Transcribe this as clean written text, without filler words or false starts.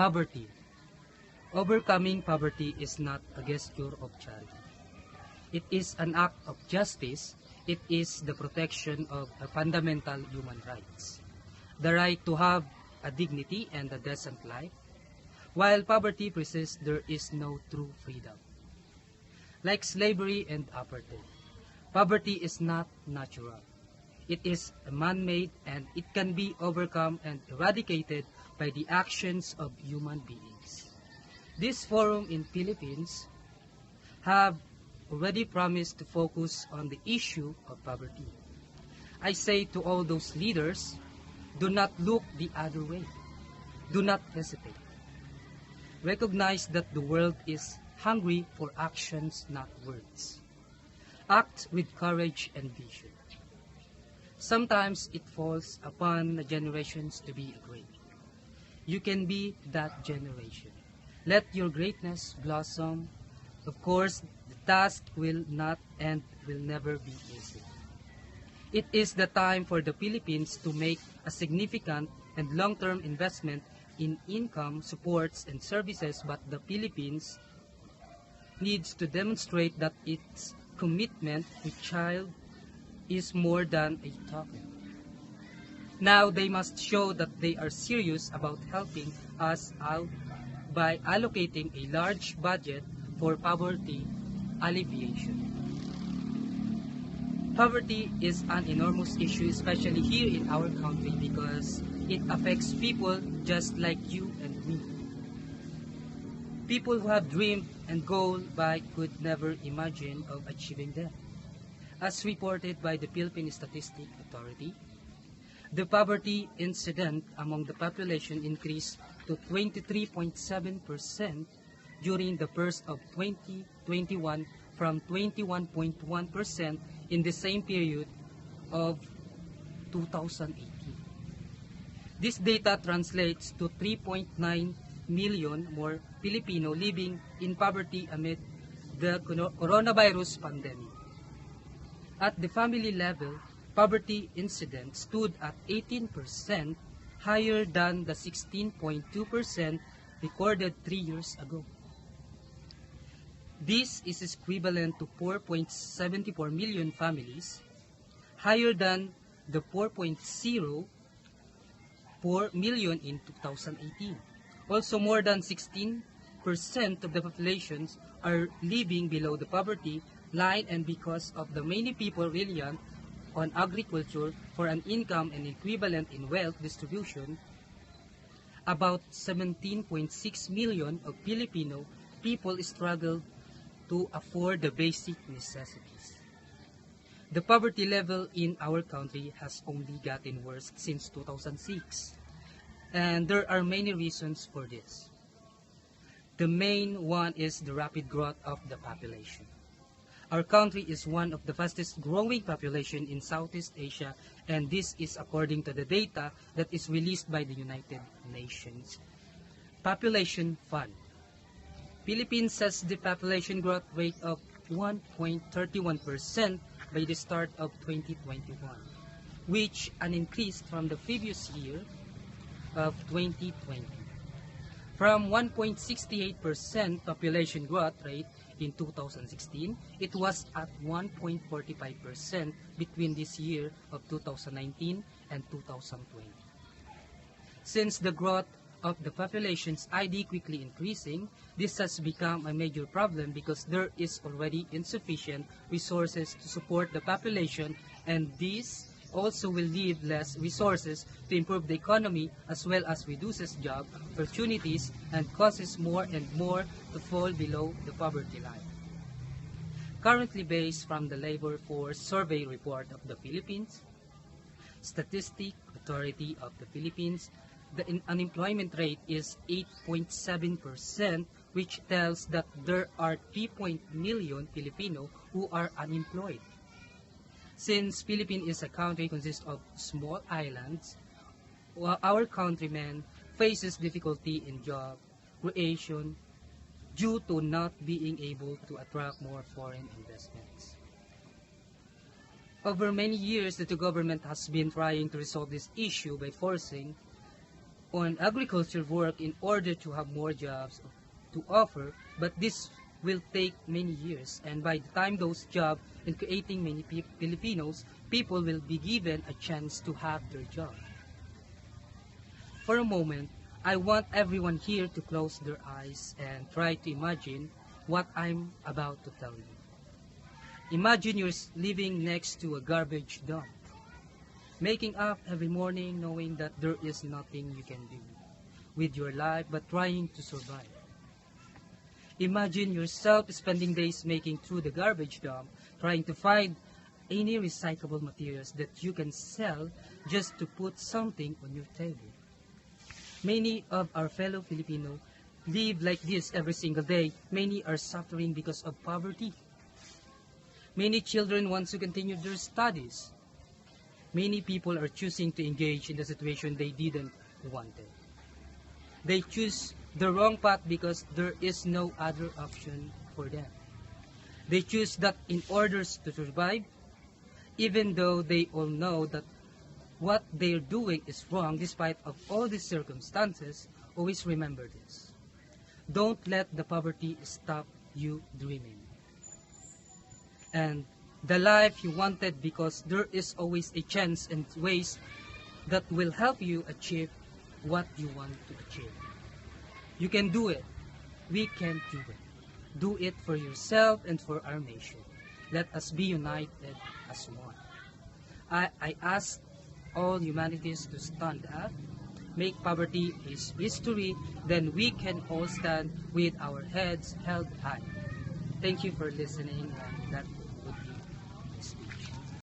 Poverty. Overcoming poverty is not a gesture of charity. It is an act of justice. It is the protection of a fundamental human rights. The right to have a dignity and a decent life. While poverty persists, there is no true freedom. Like slavery and apartheid, poverty is not natural. It is man-made and it can be overcome and eradicated by the actions of human beings. This forum in Philippines have already promised to focus on the issue of poverty. I say to all those leaders, do not look the other way. Do not hesitate. Recognize that the world is hungry for actions, not words. Act with courage and vision. Sometimes it falls upon the generations to be great. You can be that generation. Let your greatness blossom. Of course, the task will not and will never be easy. It is the time for the Philippines to make a significant and long-term investment in income, supports, and services, but the Philippines needs to demonstrate that its commitment to child is more than a token. Now they must show that they are serious about helping us out by allocating a large budget for poverty alleviation. Poverty is an enormous issue, especially here in our country, because it affects people just like you and me. People who have dreamed and goals but could never imagine of achieving them. As reported by the Philippine Statistics Authority, the poverty incidence among the population increased to 23.7% during the first of 2021 from 21.1% in the same period of 2018. This data translates to 3.9 million more Filipino living in poverty amid the coronavirus pandemic. At the family level, poverty incidence stood at 18%, higher than the 16.2% recorded 3 years ago. This is equivalent to 4.74 million families, higher than the 4.04 million in 2018. Also, more than 16% of the populations are living below the poverty line, and because of the many people reliant on agriculture for an income and equivalent in wealth distribution, about 17.6 million of Filipino people struggle to afford the basic necessities. The poverty level in our country has only gotten worse since 2006, and there are many reasons for this. The main one is the rapid growth of the population. Our country is one of the fastest growing population in Southeast Asia, and this is according to the data that is released by the United Nations Population Fund. Philippines has the population growth rate of 1.31% by the start of 2021, which an increase from the previous year of 2020. From 1.68% population growth rate in 2016, it was at 1.45% between this year of 2019 and 2020. Since the growth of the population's ID quickly increasing, this has become a major problem because there is already insufficient resources to support the population, and this also will leave less resources to improve the economy, as well as reduces job opportunities and causes more and more to fall below the poverty line. Currently, based from the Labor Force Survey Report of the Philippines, Statistics Authority of the Philippines, the unemployment rate is 8.7%, which tells that there are 3 million Filipino who are unemployed. Since Philippines is a country consists of small islands, our countrymen faces difficulty in job creation due to not being able to attract more foreign investments. Over many years, the government has been trying to resolve this issue by forcing on agriculture work in order to have more jobs to offer, but this will take many years, and by the time those jobs in creating many Filipinos, people will be given a chance to have their job. For a moment, I want everyone here to close their eyes and try to imagine what I'm about to tell you. Imagine you're living next to a garbage dump, making up every morning knowing that there is nothing you can do with your life but trying to survive. Imagine yourself spending days making through the garbage dump, trying to find any recyclable materials that you can sell just to put something on your table. Many of our fellow Filipino live like this every single day. Many are suffering because of poverty. Many children want to continue their studies. Many people are choosing to engage in the situation they didn't want it. They choose the wrong path because there is no other option for them. They choose that in order to survive, even though they all know that what they're doing is wrong despite of all these circumstances. Always remember this. Don't let the poverty stop you dreaming and the life you wanted, because there is always a chance and ways that will help you achieve what you want to achieve. You can do it. We can do it. Do it for yourself and for our nation. Let us be united as one. I ask all humanities to stand up, make poverty his history, then we can all stand with our heads held high. Thank you for listening. That